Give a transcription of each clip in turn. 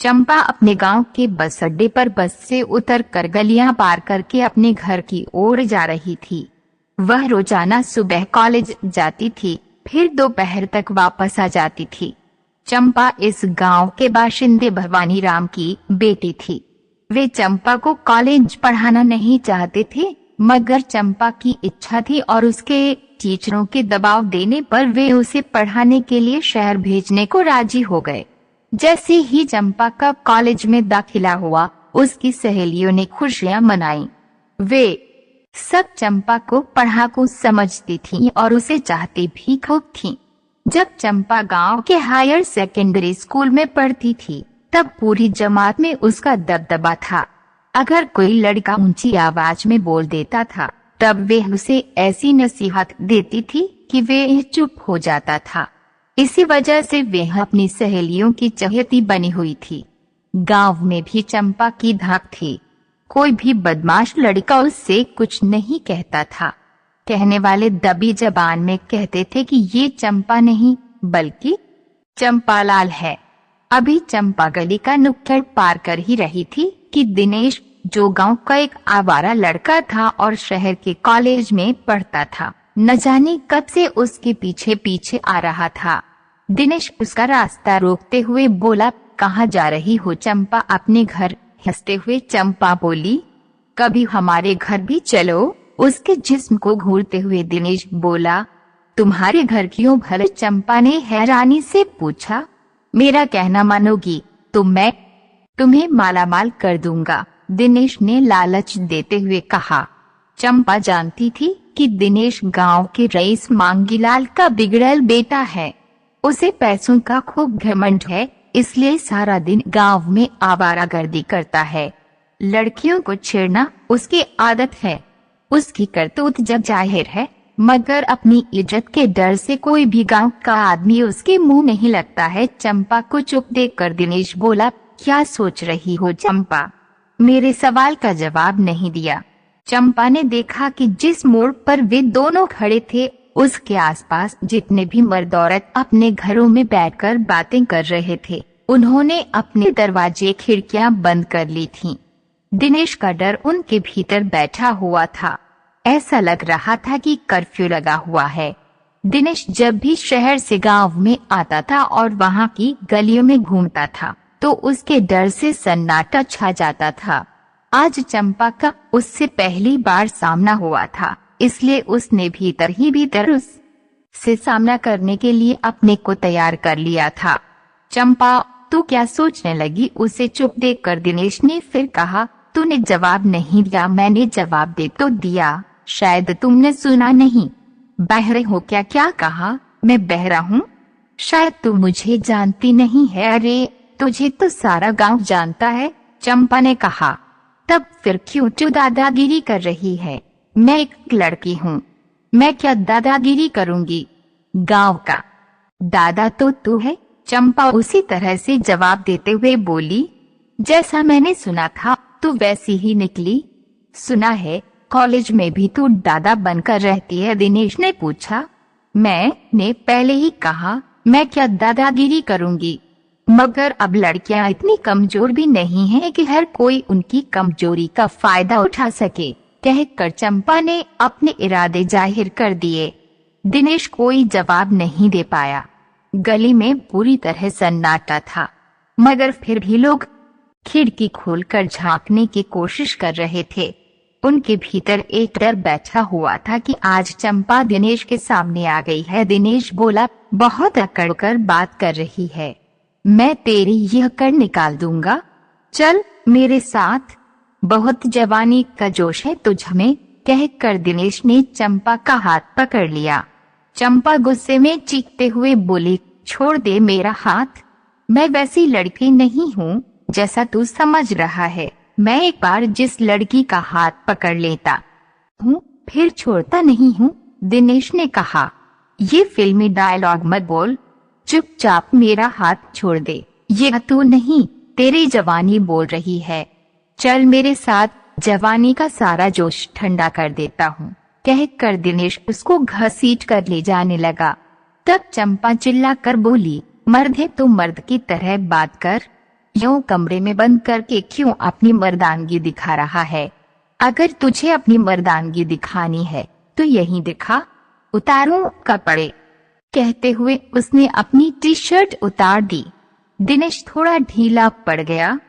चंपा अपने गांव के बस अड्डे पर बस से उतरकर गलियां पार करके अपने घर की ओर जा रही थी। वह रोजाना सुबह कॉलेज जाती थी, फिर दोपहर तक वापस आ जाती थी। चंपा इस गांव के बाशिंदे भवानी राम की बेटी थी। वे चंपा को कॉलेज पढ़ाना नहीं चाहते थे, मगर चंपा की इच्छा थी और उसके टीचरों के दबाव देने पर वे उसे पढ़ाने के लिए शहर भेजने को राजी हो गए। जैसे ही चंपा का कॉलेज में दाखिला हुआ, उसकी सहेलियों ने खुशियां मनाई। वे सब चंपा को पढ़ाकू समझती थीं और उसे चाहती भी खूब थीं। जब चंपा गांव के हायर सेकेंडरी स्कूल में पढ़ती थी, तब पूरी जमात में उसका दबदबा था। अगर कोई लड़का ऊंची आवाज में बोल देता था, तब वे उसे ऐसी नसीहत देती थी कि वे चुप हो जाता था। इसी वजह से वे अपनी सहेलियों की चहेती बनी हुई थी। गांव में भी चंपा की धाक थी। कोई भी बदमाश लड़का उससे कुछ नहीं कहता था। कहने वाले दबी जबान में कहते थे कि ये चंपा नहीं, बल्कि चंपालाल है। अभी चंपा गली का नुक्कड़ पार कर ही रही थी कि दिनेश, जो गांव का एक आवारा लड़का था और शहर के कॉलेज में पढ़ता था, न जाने कब से उसके पीछे पीछे आ रहा था। दिनेश उसका रास्ता रोकते हुए बोला, कहाँ जा रही हो चंपा? अपने घर। हंसते हुए चंपा बोली, कभी हमारे घर भी चलो। उसके जिस्म को घूरते हुए दिनेश बोला, तुम्हारे घर क्यों भले? चंपा ने हैरानी से पूछा। मेरा कहना मानोगी तो मैं तुम्हें मालामाल कर दूंगा, दिनेश ने लालच देते हुए कहा। चंपा जानती थी कि दिनेश गांव के रईस मांगीलाल का बिगड़ल बेटा है। उसे पैसों का खूब घमंड है, इसलिए सारा दिन गांव में आवारागर्दी करता है। लड़कियों को छेड़ना उसकी आदत है। उसकी करतूत जग जाहिर है, मगर अपनी इज्जत के डर से कोई भी गांव का आदमी उसके मुंह नहीं लगता है। चंपा को चुप देखकर दिनेश बोला, क्या सोच रही हो चंपा? मेरे सवाल का जवाब नहीं दिया। चंपा ने देखा कि जिस मोड़ पर वे दोनों खड़े थे, उसके आसपास जितने भी मर्द औरत अपने घरों में बैठकर बातें कर रहे थे, उन्होंने अपने दरवाजे खिड़कियां बंद कर ली थीं। दिनेश का डर उनके भीतर बैठा हुआ था। ऐसा लग रहा था कि कर्फ्यू लगा हुआ है। दिनेश जब भी शहर से गांव में आता था और वहां की गलियों में घूमता था, तो उसके डर से सन्नाटा छा जाता था। आज चंपा का उससे पहली बार सामना हुआ था, इसलिए उसने भीतर ही भीतर उससे सामना करने के लिए अपने को तैयार कर लिया था। चंपा, तू क्या सोचने लगी? उसे चुप देखकर दिनेश ने फिर कहा, तूने जवाब नहीं दिया। मैंने जवाब दे तो दिया, शायद तुमने सुना नहीं। बहरे हो क्या? क्या कहा? मैं बहरा हूँ? शायद तू मुझे जानती नहीं है। अरे, तुझे तो सारा गांव जानता है, चंपा ने कहा। तब फिर क्यों तू दादागिरी कर रही है? मैं एक लड़की हूँ, मैं क्या दादागिरी करूँगी? गांव का दादा तो तू है, चंपा उसी तरह से जवाब देते हुए बोली। जैसा मैंने सुना था तू वैसी ही निकली। सुना है कॉलेज में भी तू दादा बनकर रहती है? दिनेश ने पूछा। मैंने पहले ही कहा, मैं क्या दादागिरी करूँगी, मगर अब लड़कियां इतनी कमजोर भी नहीं हैं कि हर कोई उनकी कमजोरी का फायदा उठा सके, कहकर चंपा ने अपने इरादे जाहिर कर दिए। दिनेश कोई जवाब नहीं दे पाया। गली में पूरी तरह सन्नाटा था, मगर फिर भी लोग खिड़की खोलकर झांकने की कोशिश कर रहे थे। उनके भीतर एक डर बैठा हुआ था कि आज चंपा दिनेश के सामने आ गई है। दिनेश बोला, बहुत अकड़कर बात कर रही है, मैं तेरी यह कर निकाल दूंगा, चल मेरे साथ, बहुत जवानी का जोश है तुझ में, कहकर दिनेश ने चंपा का हाथ पकड़ लिया। चंपा गुस्से में चीखते हुए बोली, छोड़ दे मेरा हाथ, मैं वैसी लड़की नहीं हूँ जैसा तू समझ रहा है। मैं एक बार जिस लड़की का हाथ पकड़ लेता हूँ फिर छोड़ता नहीं हूँ, दिनेश ने कहा। ये फिल्मी डायलॉग मत बोल, चुपचाप मेरा हाथ छोड़ दे। ये तू नहीं, तेरी जवानी बोल रही है, चल मेरे साथ, जवानी का सारा जोश ठंडा कर देता हूँ, कहकर दिनेश उसको घसीट कर ले जाने लगा। तब चंपा चिल्ला कर बोली, मर्द है तो मर्द की तरह बात कर, यूं कमरे में बंद करके क्यों अपनी मर्दानगी दिखा रहा है? अगर तुझे अपनी मर्दानगी दिखानी है तो यहीं दिखा, उतारूं कपड़े। कहते हुए उसने अपनी टी शर्ट उतार दी। दिनेश थोड़ा ढीला पड़ गया।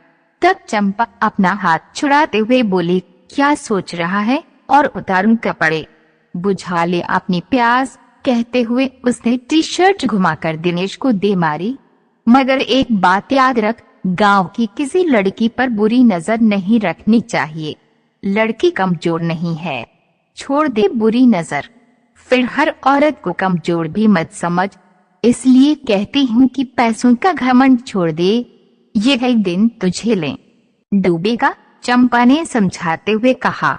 तब चंपा अपना हाथ छुड़ाते हुए बोली, क्या सोच रहा है? और उतारूं कपड़े, बुझा ले अपनी प्यास। कहते हुए उसने टी शर्ट घुमाकर दिनेश को दे मारी। मगर एक बात याद रख, गांव की किसी लड़की पर बुरी नजर नहीं रखनी चाहिए। लड़की कमजोर नहीं है, छोड़ दे बुरी नजर। फिर हर औरत को कमजोर भी मत समझ। इसलिए कहती हूँ कि पैसों का घमंड छोड़ दे, ये एक दिन तुझे ले डूबेगा। चंपा ने समझाते हुए कहा।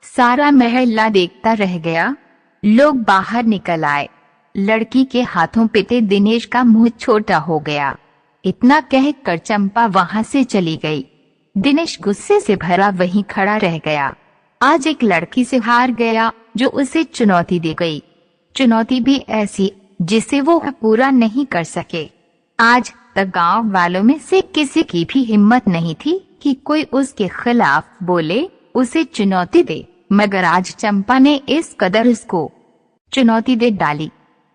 सारा मोहल्ला देखता रह गया। लोग बाहर निकल आए। लड़की के हाथों पिटे दिनेश का मुंह छोटा हो गया। इतना कहकर चंपा वहां से चली गई। दिनेश गुस्से से भरा वहीं खड़ा रह गया। आज एक लड़की से हार गया जो उसे चुनौती दे गई, चुनौती भी ऐसी जिसे वो पूरा नहीं कर सके। आज तक गांव वालों में से किसी की भी हिम्मत नहीं थी कि कोई उसके खिलाफ बोले, उसे चुनौती दे। मगर आज चंपा ने इस कदर उसको चुनौती दे डाली,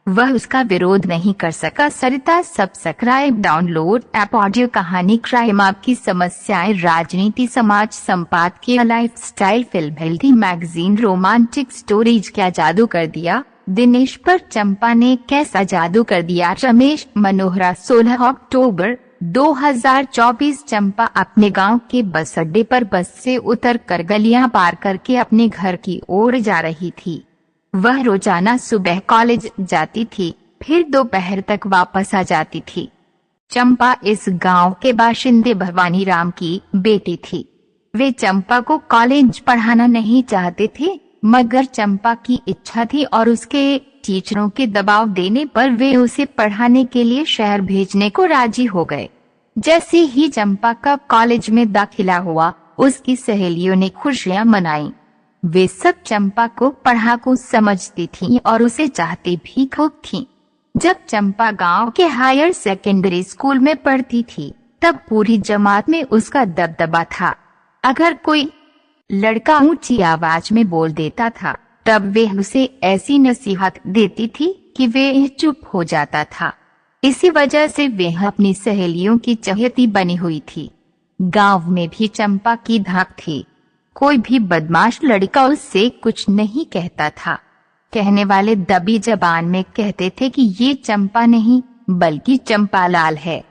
वह उसका विरोध नहीं कर सका। सरिता सब्सक्राइब डाउनलोड ऐप ऑडियो कहानी क्राइम आपकी समस्याएं राजनीति समाज संपादकीय lifestyle film healthy magazine romantic stories. क्या जादू कर दिया दिनेश पर चंपा ने, कैसा जादू कर दिया? रमेश मनोहरा। 16 अक्टूबर 2024। चंपा अपने गांव के बस अड्डे पर बस से उतरकर गलियां पार करके अपने घर की ओर जा रही थी। वह रोजाना सुबह कॉलेज जाती थी, फिर दोपहर तक वापस आ जाती थी। चंपा इस गांव के बाशिंदे भवानी राम की बेटी थी। वे चंपा को कॉलेज पढ़ाना नहीं चाहते थे, मगर चंपा की इच्छा थी और उसके टीचरों के दबाव देने पर वे उसे पढ़ाने के लिए शहर भेजने को राजी हो गए। जैसे ही चंपा का कॉलेज में दाखिला हुआ, उसकी सहेलियों ने खुशियां मनाई। वे सब चंपा को पढ़ाकू समझती थीं और उसे चाहती भी खूब थीं। जब चंपा गांव के हायर सेकेंडरी स्कूल में पढ़ती थी, तब पूरी जमात में उसका दबदबा था। अगर कोई लड़का ऊंची आवाज में बोल देता था, तब वे उसे ऐसी नसीहत देती थी कि वे चुप हो जाता था। इसी वजह से वे अपनी सहेलियों की चहेती बनी हुई थी। गांव में भी चंपा की धाक थी। कोई भी बदमाश लड़का उससे कुछ नहीं कहता था। कहने वाले दबी जबान में कहते थे कि ये चंपा नहीं बल्कि चंपालाल है।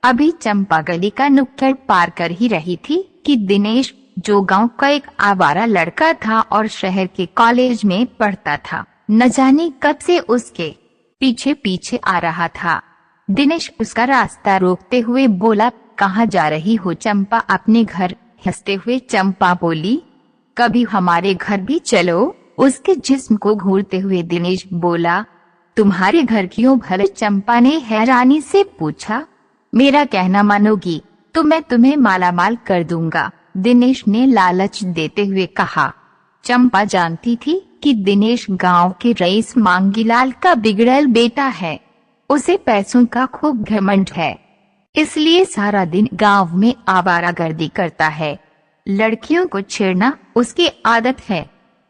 अभी चंपा गली का नुक्कड़ पार कर ही रही थी कि दिनेश, जो गांव का एक आवारा लड़का था और शहर के कॉलेज में पढ़ता था, न जाने कब से उसके पीछे पीछे आ रहा था। दिनेश उसका रास्ता रोकते हुए बोला, कहाँ जा रही हो चंपा? अपने घर। हंसते हुए चंपा बोली, कभी हमारे घर भी चलो। उसके जिस्म को घूरते हुए दिनेश बोला, तुम्हारे घर क्यों भले? चंपा ने हैरानी से पूछा। मेरा कहना मानोगी तो मैं तुम्हें मालामाल कर दूंगा, दिनेश ने लालच देते हुए कहा। चंपा जानती थी कि दिनेश गांव के रईस मांगीलाल का बिगड़ैल बेटा है। उसे पैसों का खूब घमंड है, इसलिए सारा दिन गांव में आवारागर्दी करता है। लड़कियों को छेड़ना उसकी आदत है।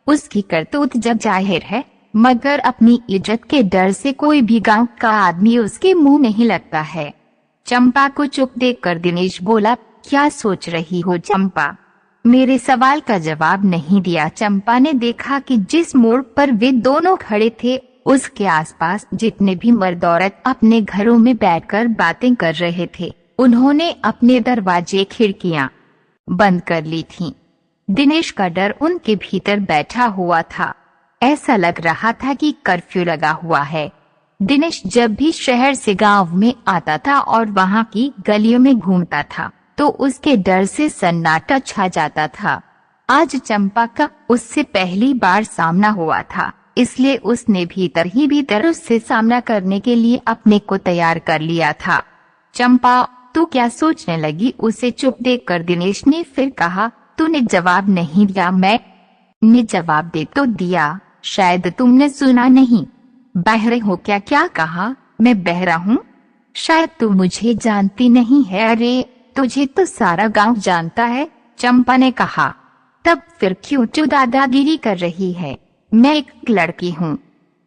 उसकी करतूत जग जाहिर है, मगर अपनी इज्जत के डर से कोई भी गांव का आदमी उसके मुंह नहीं लगता है। चंपा को चुप देखकर दिनेश बोला, क्या सोच रही हो चंपा? मेरे सवाल का जवाब नहीं दिया। चंपा ने देखा कि जिस मोड़ पर वे दोनों खड़े थे, उसके आसपास जितने भी मर्द औरत अपने घरों में बैठकर बातें कर रहे थे, उन्होंने अपने दरवाजे खिड़कियां बंद कर ली थीं। दिनेश का डर उनके भीतर बैठा हुआ था। ऐसा लग रहा था कि कर्फ्यू लगा हुआ है। दिनेश जब भी शहर से गांव में आता था और वहां की गलियों में घूमता था, तो उसके डर से सन्नाटा छा जाता था। आज चंपा का उससे पहली बार सामना हुआ था, इसलिए उसने भीतर ही भीतर उससे सामना करने के लिए अपने को तैयार कर लिया था। चंपा, तू क्या सोचने लगी? उसे चुप देखकर दिनेश ने फिर कहा, तूने जवाब नहीं दिया। मैंने जवाब दे तो दिया, शायद तुमने सुना नहीं। बहरे हो क्या? क्या कहा? मैं बहरा हूँ? शायद तू मुझे जानती नहीं है। अरे तुझे तो सारा गांव जानता है, चंपा ने कहा। तब फिर क्यों तू दादागिरी कर रही है? मैं एक लड़की हूँ,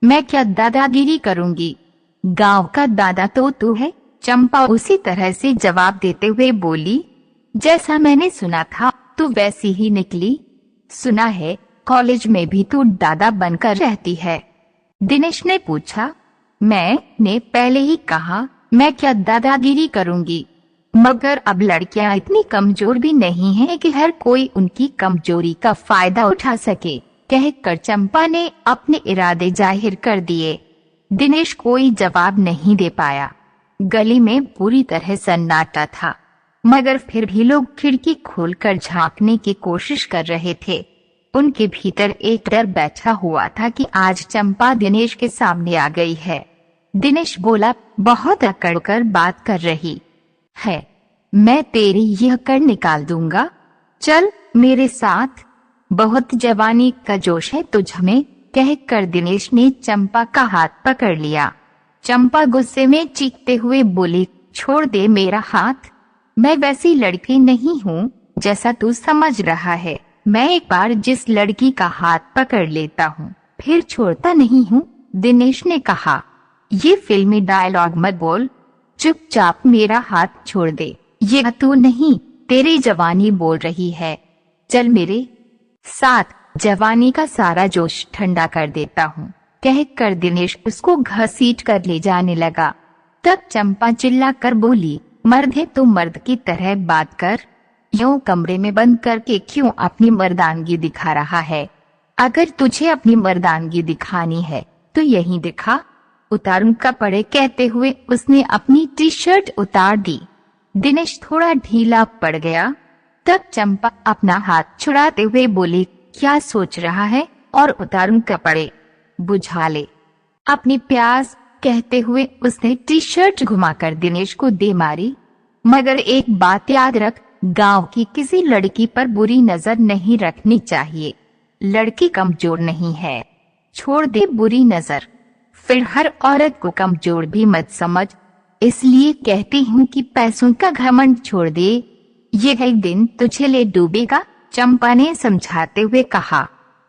मैं क्या दादागिरी करूँगी? गांव का दादा तो तू है, चंपा उसी तरह से जवाब देते हुए बोली। जैसा मैंने सुना था तू वैसी ही निकली। सुना है कॉलेज में भी तू दादा बनकर रहती है, दिनेश ने पूछा। मैंने पहले ही कहा मैं क्या दादागिरी करूंगी, मगर अब लड़कियां इतनी कमजोर भी नहीं हैं कि हर कोई उनकी कमजोरी का फायदा उठा सके, कहकर चंपा ने अपने इरादे जाहिर कर दिए। दिनेश कोई जवाब नहीं दे पाया। गली में पूरी तरह सन्नाटा था, मगर फिर भी लोग खिड़की खोलकर झांकने की कोशिश कर रहे थे। उनके भीतर एक डर बैठा हुआ था कि आज चंपा दिनेश के सामने आ गई है। दिनेश बोला, बहुत अकड़ कर बात कर रही है, मैं तेरी यह कर निकाल दूंगा, चल मेरे साथ, बहुत जवानी का जोश है तुझ में, कहकर दिनेश ने चंपा का हाथ पकड़ लिया। चंपा गुस्से में चीखते हुए बोली, छोड़ दे मेरा हाथ, मैं वैसी लड़की नहीं हूँ जैसा तू समझ रहा है। मैं एक बार जिस लड़की का हाथ पकड़ लेता हूँ फिर छोड़ता नहीं हूँ, दिनेश ने कहा। ये फिल्मी डायलॉग मत बोल, चुपचाप मेरा हाथ छोड़ दे। ये तू नहीं, तेरी जवानी बोल रही है, चल मेरे साथ, जवानी का सारा जोश ठंडा कर देता हूँ, कहकर दिनेश उसको घसीट कर ले जाने लगा। तब चंपा चिल्ला कर बोली, मर्द है तो मर्द की तरह बात कर, यूं कमरे में बंद करके क्यों अपनी मर्दानगी दिखा रहा है? अगर तुझे अपनी मर्दानगी दिखानी है तो यहीं दिखा, उतारूं कपड़े, कहते हुए उसने अपनी टी शर्ट उतार दी। दिनेश थोड़ा ढीला पड़ गया। तब चंपा अपना हाथ छुड़ाते हुए बोली, क्या सोच रहा है, और उतारूं कपड़े, बुझा ले अपनी प्यास, कहते हुए उसने टी शर्ट घुमाकर दिनेश को दे मारी। मगर एक बात याद रख, गांव की किसी लड़की पर बुरी नजर नहीं रखनी चाहिए, लड़की कमजोर नहीं है, छोड़ दे बुरी नजर, फिर हर औरत को कमजोर भी मत समझ, इसलिए कहती हूँ कि पैसों का घमंड छोड़ दे, ये एक दिन तुझे ले डूबेगा, चंपा ने समझाते हुए कहा।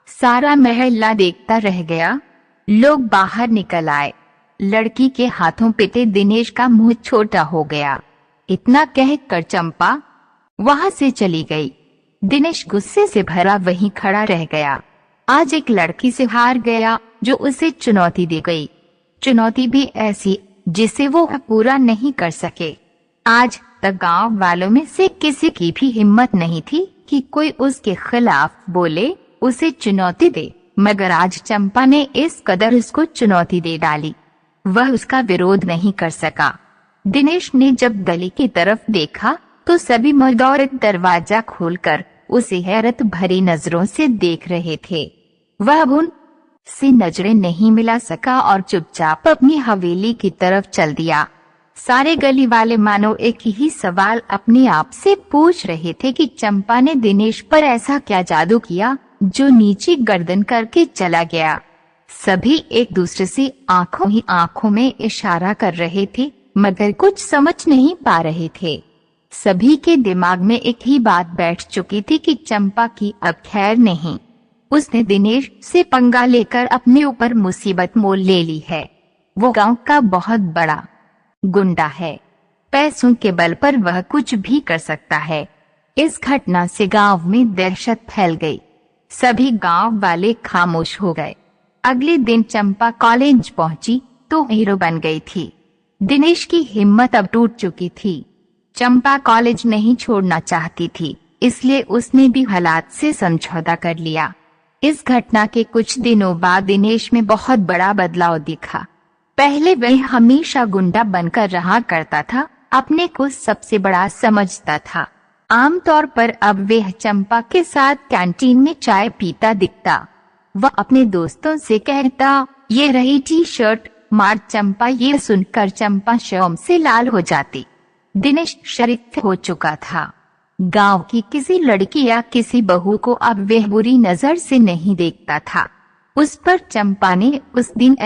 सारा महल्ला देखता रह गया। लोग बाहर निकल आए। लड़की के हाथों पिटे दिनेश का मुंह छोटा हो गया। इतना कहकर चंपा वहां से चली गई। दिनेश गुस्से से भरा वहीं खड़ा रह गया। आज एक लड़की से हार गया जो उसे चुनौती दे गई, चुनौती भी ऐसी जिसे वो पूरा नहीं कर सके। आज तक गांव वालों में से किसी की भी हिम्मत नहीं थी कि कोई उसके खिलाफ बोले, उसे चुनौती दे, मगर आज चंपा ने इस कदर उसको चुनौती दे डाली, वह उसका विरोध नहीं कर सका। दिनेश ने जब गली की तरफ देखा तो सभी मर्द औरत दरवाजा खोलकर उसे हैरत भरी नजरों से देख रहे थे। वह उन से नजरें नहीं मिला सका और चुपचाप अपनी हवेली की तरफ चल दिया। सारे गली वाले मानो एक ही सवाल अपने आप से पूछ रहे थे कि चंपा ने दिनेश पर ऐसा क्या जादू किया जो नीचे गर्दन करके चला गया। सभी एक दूसरे से आंखों ही आंखों में इशारा कर रहे थे, मगर कुछ समझ नहीं पा रहे थे। सभी के दिमाग में एक ही बात बैठ चुकी थी कि चंपा की अब खैर नहीं, उसने दिनेश से पंगा लेकर अपने ऊपर मुसीबत मोल ले ली है। वो गांव का बहुत बड़ा गुंडा है, पैसों के बल पर वह कुछ भी कर सकता है। इस घटना से गांव में दहशत फैल गई। सभी गांव वाले खामोश हो गए। अगले दिन चंपा कॉलेज पहुंची तो हीरो बन गई थी। दिनेश की हिम्मत अब टूट चुकी थी। चंपा कॉलेज नहीं छोड़ना चाहती थी, इसलिए उसने भी हालात से समझौता कर लिया। इस घटना के कुछ दिनों बाद दिनेश में बहुत बड़ा बदलाव दिखा। पहले वह हमेशा गुंडा बनकर रहा करता था, अपने को सबसे बड़ा समझता था। आमतौर पर अब वह चंपा के साथ कैंटीन में चाय पीता दिखता। वह अपने दोस्तों से कहता, ये रही टी शर्ट, मार चंपा। ये सुनकर चंपा शर्म से लाल हो जाती। दिनेश शरीफ हो चुका था। गांव की किसी लड़की या किसी बहू को अब वह बुरी नजर से नहीं देखता था। उस पर चंपा ने उस दिन